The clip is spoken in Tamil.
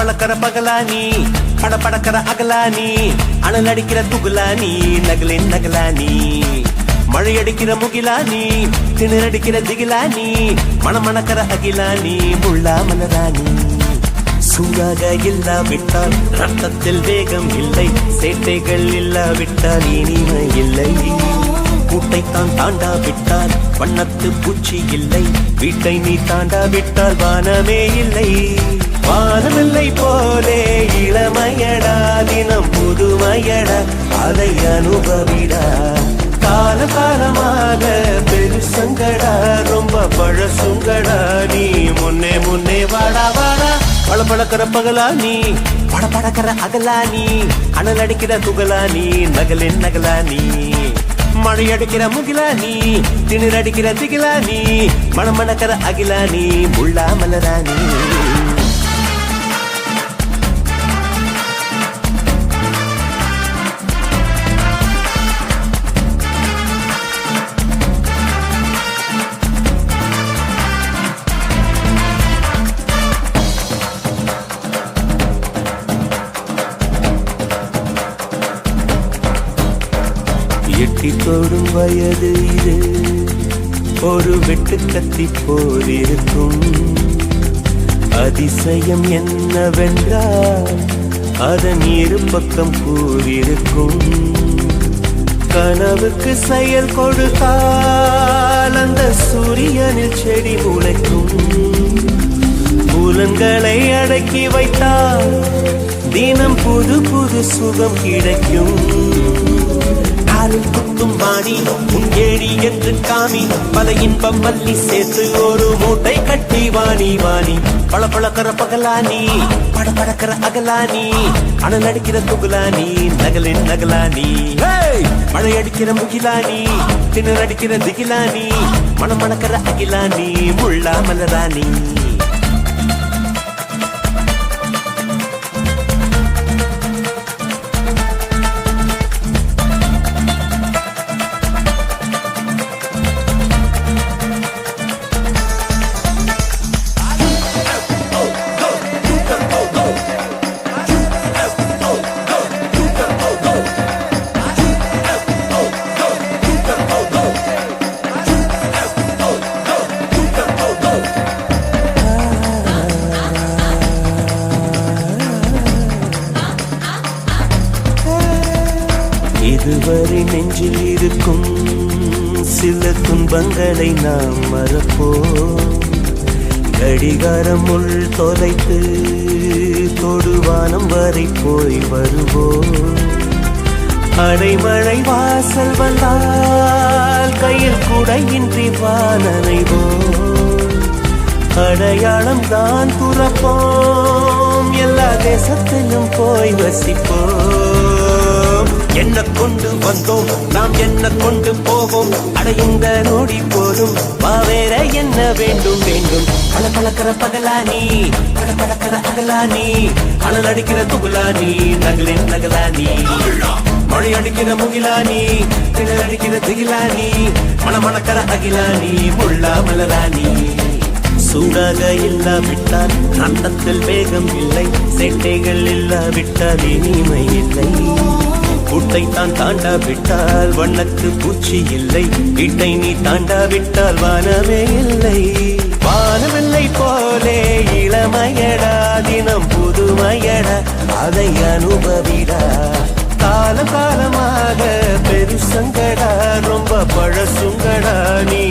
பளபளக்கிற பகலானி படபடக்கிற அகலானி அனல் அடிக்கிற துகுலானி நகலின் நகலானி மழையடிக்கிற முகிலானி திணறடிக்கிற திகிலானி மணமணக்கிற அகிலானி முள்ளா மலராணி சூடாக இல்லாவிட்டால் ரத்தத்தில் வேகம் இல்லை சேட்டைகள் இல்லாவிட்டால் இனிமை இல்லை கூட்டைத்தான் தாண்டாவிட்டால் வண்ணத்து பூச்சி இல்லை வீட்டை நீ தாண்டாவிட்டால் வானமே இல்லை வானமில்லை போலே இளமையடா தினம் புதுமையடா அதை அனுபவிடா கால காலமாக பெருசங்கடா ரொம்ப பழசுங்கடா நீ முன்னே முன்னே வாடா வாடா பளபளக்கிற பகலானி படபடக்கிற அகலானி அனல் அடிக்கிற துகலானி நகலின் நகலானி மழையடிக்கிற முகிலானி திணறடிக்கிற திகிலானி மணமணக்கிற அகிலானி முள்ளா மலராணி எட்டி தொடும் வயது இது ஒரு வெட்டு கத்தி போலிருக்கும் அதிசயம் என்னவென்றால் அதன் இரு பக்கம் கூறியிருக்கும் கனவுக்கு செயல் கொடுத்தால் அந்த சூரியனில் செடி முளைக்கும் புலன்களை அடக்கி வைத்தால் தினம் புது புது சுகம் கிடைக்கும் குத்தும் வாணி உன் ஏழி என்று காமி பல இன்பம் மல்லி சேர்த்து ஒரு மூட்டை கட்டி வாணி வாணி பளபளக்கிற பகலானி படபடக்கிற அகலானி அனல் அடிக்கிற துகுலானி நகலின் நகலானி மழையடிக்கிற முகிலானி திணறடிக்கிற திகிலானி மணமணக்கிற அகிலானி முள்ளா மலராணி இதுவரை நெஞ்சில் இருக்கும் சில துன்பங்களை நாம் மறப்போம் கடிகாரம் உள் தொலைத்து தொடுவானம் வரை போய் வருவோம் அடைமழை வாசல் வந்தால் கையில் குடையின்றி வானனைவோம் அடையாளம் தான் துறப்போம் எல்லா தேசத்திலும் போய் வசிப்போம் என்ன கொண்டு வந்தோம் நாம் என்ன கொண்டு போவோம் அடையுங்க நோடி போதும் வேற என்ன வேண்டும் வேண்டும் பளபளக்கிற பகலானி படபடக்கிற அகலானி அனல் அடிக்கிற துகுலானி நகலின் நகலானி மழை அடிக்கிற முகிலானி திணறடிக்கிற அடிக்கிற திகிலானி மணமணக்கிற அகிலானி முள்ளா மலராணி சூடாக இல்லாவிட்டால் ரத்தத்தில் வேகம் இல்லை சேட்டைகள் இல்லாவிட்டால் இனிமை இல்லை கூட்டைத்தான் தாண்டாவிட்டால் வண்ணத்து பூச்சி இல்லை வீட்டை நீ தாண்டாவிட்டால் வானமே இல்லை வானமில்லை போலே இளமையடா தினம் புதுமையடா அதை அனுபவிடா கால காலமாக பெருசங்கடா ரொம்ப பழசுங்கடா நீ